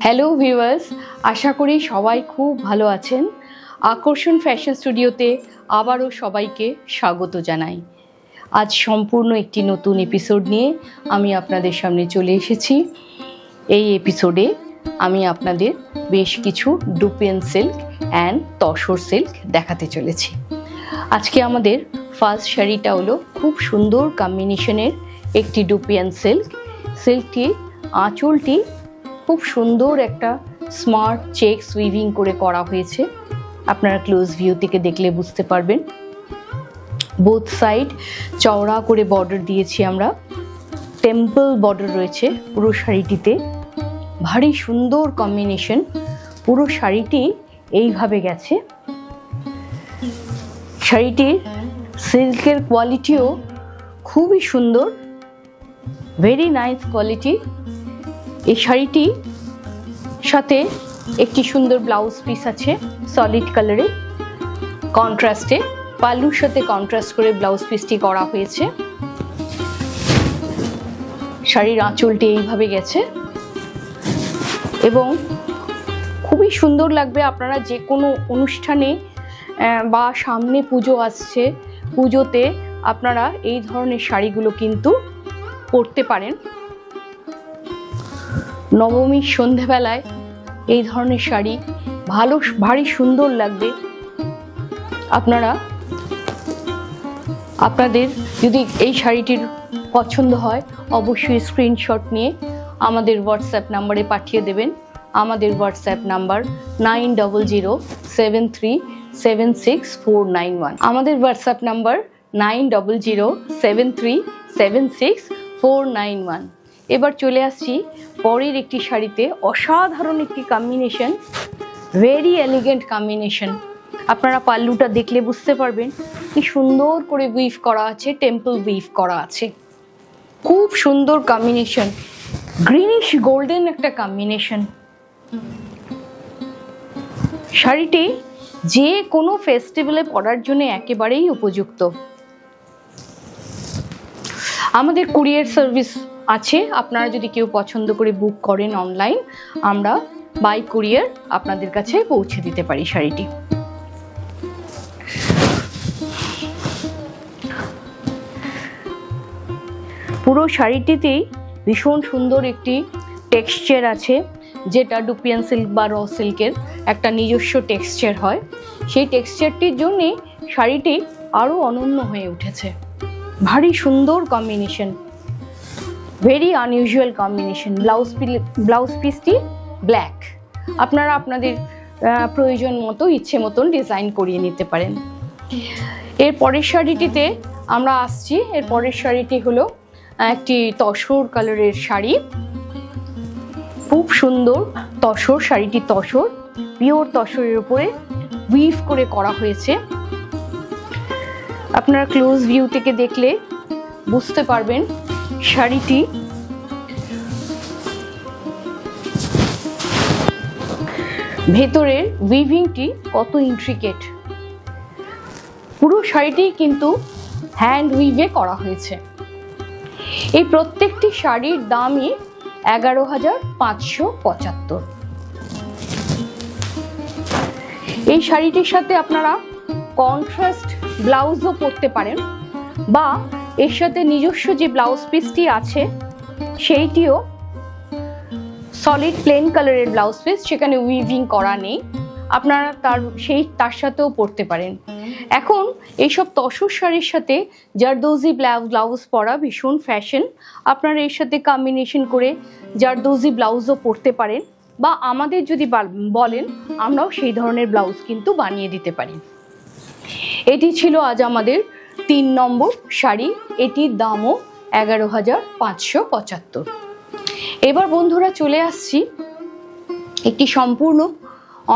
Hello viewers, আশা করি সবাই খুব ভালো আছেন। আকর্ষণ ফ্যাশন স্টুডিওতে আবারও সবাইকে স্বাগত জানাই। আজ সম্পূর্ণ একটি নতুন এপিসোড নিয়ে আমি আপনাদের সামনে চলে এসেছি। এই এপিসোডে আমি আপনাদের বেশ কিছু dupion silk and tussar silk দেখাতে চলেছি। আজকে আমাদের ফার্স্ট শাড়িটা হলো খুব সুন্দর কম্বিনেশনের একটি ডুপিয়ান সিল্ক। সিল্কটি আঁচলটি খুব সুন্দর একটা স্মার্ট চেকস উইভিং করে করা হয়েছে। আপনারা ক্লোজ ভিউ থেকে দেখলে বুঝতে পারবেন। বোথ সাইড চওড়া করে বর্ডার দিয়েছি আমরা। টেম্পল বর্ডার রয়েছে পুরো শাড়িটিতে। ভারী সুন্দর কম্বিনেশন। পুরো শাড়িটি এইভাবে গেছে। শাড়িটির সিল্কের কোয়ালিটিও খুবই সুন্দর, ভেরি নাইস কোয়ালিটি। এই শাড়িটি সাথে একটি সুন্দর ব্লাউজ পিস আছে সলিড কালারে, কন্ট্রাস্টে। পাল্লুর সাথে কন্ট্রাস্ট করে ব্লাউজ পিসটি করা হয়েছে। শাড়ির আঁচলটি এইভাবে গেছে এবং খুবই সুন্দর লাগবে। আপনারা যে কোনো অনুষ্ঠানে বা সামনে পুজো আসছে, পুজোতে আপনারা এই ধরনের শাড়িগুলো কিন্তু পরতে পারেন। নবমীর সন্ধেবেলায় এই ধরনের শাড়ি ভারী সুন্দর লাগবে। আপনাদের যদি এই শাড়িটির পছন্দ হয় অবশ্যই স্ক্রিনশট নিয়ে আমাদের হোয়াটসঅ্যাপ নাম্বারে পাঠিয়ে দেবেন। আমাদের হোয়াটসঅ্যাপ নাম্বার 9007376491। আমাদের হোয়াটসঅ্যাপ নাম্বার 9007376491। এবার চলে আসছি পরের একটি শাড়িতে। অসাধারণ একটি কম্বিনেশন, ভেরি এলিগেন্ট কম্বিনেশন। আপনারা পাল্লুটা দেখলে বুঝতে পারবেন কি সুন্দর করে উইভ করা আছে, টেম্পল উইভ করা আছে। খুব সুন্দর কম্বিনেশন, গ্রিনিশ গোল্ডেন একটা কম্বিনেশন। শাড়িটি যে কোনো ফেস্টিভ্যালে পরার জন্য একেবারেই উপযুক্ত। আমাদের কুরিয়ার সার্ভিস আছে। আপনারা যদি কেউ পছন্দ করে বুক করেন অনলাইন, আমরা বাই কুরিয়ার আপনাদের কাছে পৌঁছে দিতে পারি শাড়িটি। পুরো শাড়িটিতেই ভীষণ সুন্দর একটি টেক্সচার আছে, যেটা ডুপিয়ান সিল্ক বা র সিল্কের একটা নিজস্ব টেক্সচার হয়। সেই টেক্সচারটির জন্যে শাড়িটি আরও অনন্য হয়ে উঠেছে। ভারী সুন্দর combination, very unusual combination. Blouse পিসটি ব্ল্যাক। আপনারা আপনাদের প্রয়োজন মতো ইচ্ছে মতন ডিজাইন করিয়ে নিতে পারেন। এর পরের শাড়িটিতে আমরা আসছি। এর পরের শাড়িটি হলো একটি তসর কালারের শাড়ি। খুব সুন্দর তসর। শাড়িটি তসর, পিওর তসরের উপরে উইভ করে করা হয়েছে। আপনারা ক্লোজ ভিউ থেকে দেখলে বুঝতে পারবেন শাড়িটি ভেতরের উইভিংটি কত ইন্ট্রিকেট। পুরো শাড়িটি কিন্তু হ্যান্ড উইভে করা হয়েছে। এই প্রত্যেকটি শাড়ির দামই 11,575। এই শাড়িটির সাথে আপনারা কন্ট্রাস্ট ব্লাউজও পরতে পারেন, বা এর সাথে নিজস্ব যে ব্লাউজ পিসটি আছে সেইটিও সলিড প্লেন কালারের ব্লাউজ পিস, সেখানে উইভিং করা নেই। আপনারা তার সাথেও পরতে পারেন। এখন এইসব তসর শাড়ির সাথে জারদোজি ব্লাউজ পরা ভীষণ ফ্যাশন। আপনারা এর সাথে কম্বিনেশন করে জারদোজি ব্লাউজও পরতে পারেন, বা আমাদের যদি বলেন আমরাও সেই ধরনের ব্লাউজ কিন্তু বানিয়ে দিতে পারি। এটি ছিল আজ আমাদের 3 নম্বর শাড়ি। এটির দামও 11,575। এবার বন্ধুরা চলে আসছি একটি সম্পূর্ণ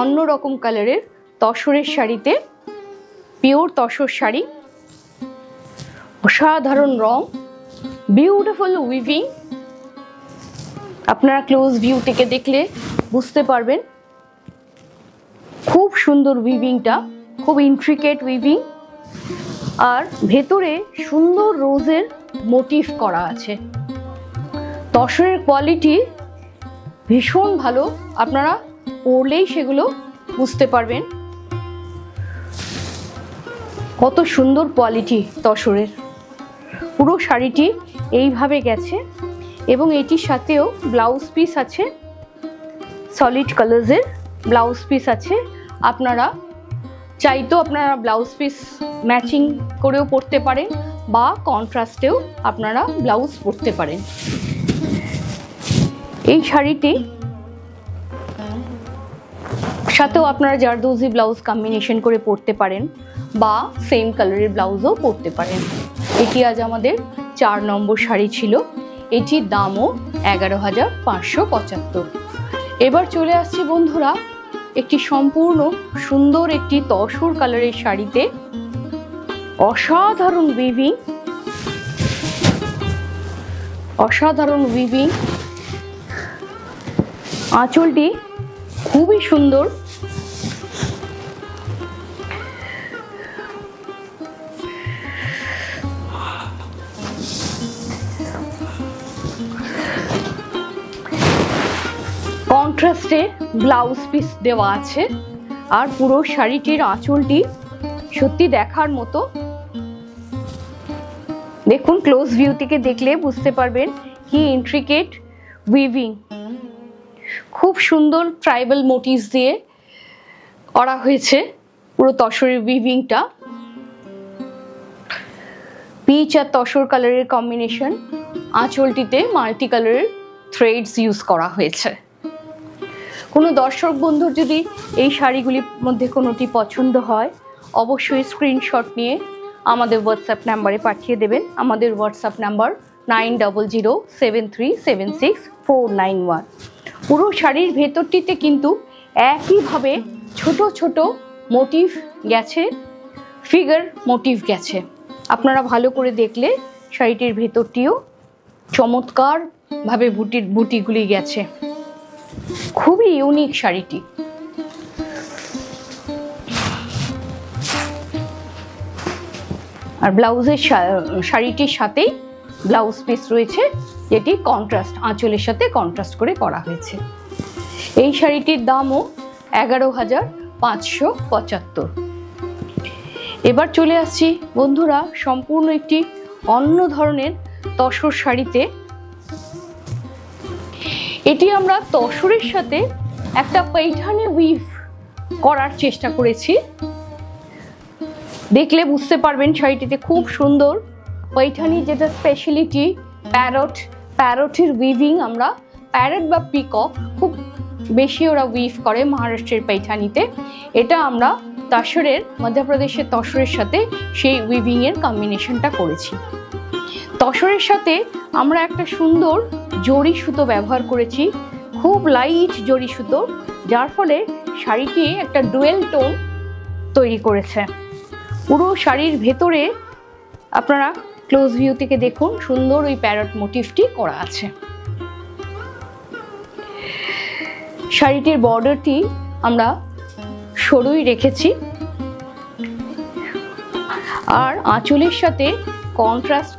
অন্যরকম কালারের তসরের শাড়িতে। পিওর তসর শাড়ি, অসাধারণ রং, বিউটিফুল উইভিং। আপনারা ক্লোজ ভিউ থেকে দেখলে বুঝতে পারবেন খুব সুন্দর উইভিংটা, খুব ইন্ট্রিকেট উইভিং। আর ভেতরে সুন্দর রোজের মোটিভ করা আছে। তসরের কোয়ালিটি ভীষণ ভালো, আপনারা পরলেই সেগুলো বুঝতে পারবেন কত সুন্দর কোয়ালিটি তসরের। পুরো শাড়িটি এইভাবে গেছে এবং এটির সাথেও ব্লাউজ পিস আছে, সলিড কালার্সের ব্লাউজ পিস আছে। আপনারা চাইতেও আপনারা ব্লাউজ পিস ম্যাচিং করেও পরতে পারেন বা কন্ট্রাস্টেও আপনারা ব্লাউজ পরতে পারেন। এই শাড়িটি সাথেও আপনারা জারদৌজি ব্লাউজ কম্বিনেশন করে পরতে পারেন বা সেম কালারের ব্লাউজও পরতে পারেন। এটি আজ আমাদের 4 নম্বর শাড়ি ছিল। এটির দামও 11,575। এবার চলে আসছি বন্ধুরা একটি সম্পূর্ণ সুন্দর একটি তসর কালারের শাড়িতে। অসাধারণ উইভিং, অসাধারণ উইভিং। আঁচলটি খুবই সুন্দর। কন্ট্রাস্টে ব্লাউজ পিস দেওয়া আছে আর পুরো শাড়িটির আঁচলটি সত্যি দেখার মতো। দেখুন, ক্লোজ ভিউ থেকে দেখলে বুঝতে পারবেন কি ইন্ট্রিকেট উইভিং। খুব সুন্দর ট্রাইবাল মোটিভস দিয়ে করা হয়েছে পুরো তসরের উইভিংটা। পিচ আর তসর কালারের কম্বিনেশন। আঁচলটিতে মাল্টি কালারের থ্রেডস ইউজ করা হয়েছে। কোনো দর্শক বন্ধুর যদি এই শাড়িগুলির মধ্যে কোনোটি পছন্দ হয় অবশ্যই স্ক্রিনশট নিয়ে আমাদের হোয়াটসঅ্যাপ নাম্বারে পাঠিয়ে দেবেন। আমাদের হোয়াটসঅ্যাপ নাম্বার 9007376491। পুরো শাড়ির ভেতরটিতে কিন্তু একইভাবে ছোট ছোট মোটিভ গেছে, ফিগার মোটিভ গেছে। আপনারা ভালো করে দেখলে শাড়িটির ভেতরটিও চমৎকারভাবে বুটিগুলি গেছে। খুবই ইউনিক শাড়িটি। আর ব্লাউজের শাড়িটির সাথেই ব্লাউজ পিস রয়েছে, যেটি কন্ট্রাস্ট আঁচলের সাথে কন্ট্রাস্ট করে করা হয়েছে। এই শাড়িটির দামও 11,575। এবার চলে আসছি বন্ধুরা সম্পূর্ণ একটি অন্য ধরনের তসর শাড়িতে। এটি আমরা তসরের সাথে একটা पैठानी উইভ করার চেষ্টা করেছি। দেখলে বুঝতে পারবেন শাড়িটিতে খুব সুন্দর पैठानी, যেটা স্পেশালিটি প্যারটের উইভিং। আমরা প্যারট বা পিকক খুব বেশি ওরা উইভ করে মহারাষ্ট্রের पैठानीতে। এটা আমরা তসরের মধ্যপ্রদেশের তসরের সাথে সেই উইভিং এর কম্বিনেশনটা করেছি। তসরের সাথে আমরা একটা সুন্দর জরি সুতো ব্যবহার করেছি, খুব লাইট জরি সুতো, যার ফলে শাড়িটি একটা ডুয়েল টোন তৈরি করেছে। পুরো শাড়ির ভেতরে আপনারা ক্লোজ ভিউ থেকে দেখুন সুন্দর ওই প্যারট মোটিভটি করা আছে। শাড়িটির বর্ডারটি আমরা সরুই রেখেছি আর আঁচলের সাথে কন্ট্রাস্ট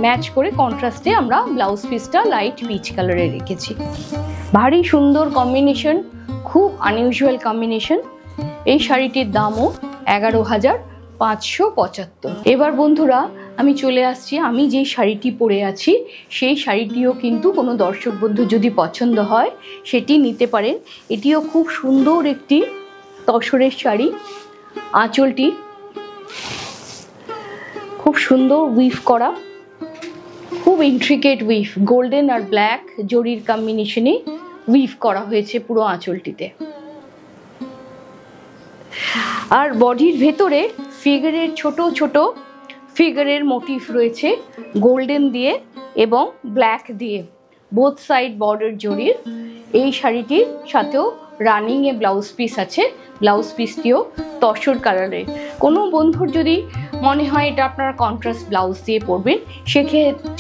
ম্যাচ করে কন্ট্রাস্টে আমরা ব্লাউজ পিসটা লাইট পিচ কালারে রেখেছি। ভারী সুন্দর কম্বিনেশন, খুব আনইউজুয়াল কম্বিনেশন। এই শাড়িটির দামও 11,575। এবার বন্ধুরা আমি চলে আসছি, আমি যেই শাড়িটি পরে আছি সেই শাড়িটিও কিন্তু কোনো দর্শক বন্ধু যদি পছন্দ হয় সেটি নিতে পারেন। এটিও খুব সুন্দর একটি তসরের শাড়ি। আঁচলটি খুব সুন্দর উইভ করা, খুব ইন্ট্রিকেট উইভ, গোল্ডেন আর ব্ল্যাক জরির কম্বিনেশনে উইভ করা হয়েছে পুরো আঁচলটিতে। আর বডির ভেতরে ফিগারের ছোট ছোট ফিগারের মোটিভ রয়েছে গোল্ডেন দিয়ে এবং ব্ল্যাক দিয়ে, বোথ সাইড বর্ডার জরির। এই শাড়িটির সাথেও রানিং এ ব্লাউজ পিস আছে। ব্লাউজ পিসটিও তসর কালারের। কোনো বন্ধুর যদি মনে হয় এটা আপনারা কন্ট্রাস্ট ব্লাউজ দিয়ে পরবেন,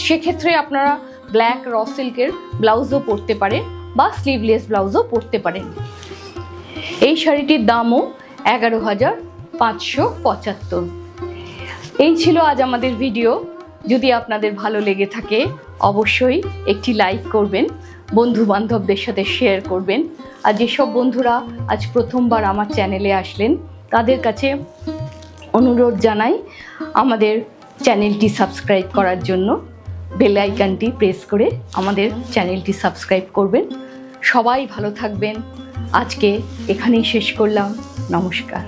সেক্ষেত্রে আপনারা ব্ল্যাক র সিল্কের ব্লাউজও পরতে পারেন বা স্লিভলেস ব্লাউজও পরতে পারেন। এই শাড়িটির দামও 11,575। এই ছিল আজ আমাদের ভিডিও। যদি আপনাদের ভালো লেগে থাকে অবশ্যই একটি লাইক করবেন, বন্ধু বান্ধবদের সাথে শেয়ার করবেন। আর যেসব বন্ধুরা আজ প্রথমবার আমার চ্যানেলে আসলেন তাদের কাছে অনুরোধ জানাই আমাদের চ্যানেলটি সাবস্ক্রাইব করার জন্য। বেল আইকনটি প্রেস করে আমাদের চ্যানেলটি সাবস্ক্রাইব করবেন। সবাই ভালো থাকবেন। আজকে এখানেই শেষ করলাম। নমস্কার।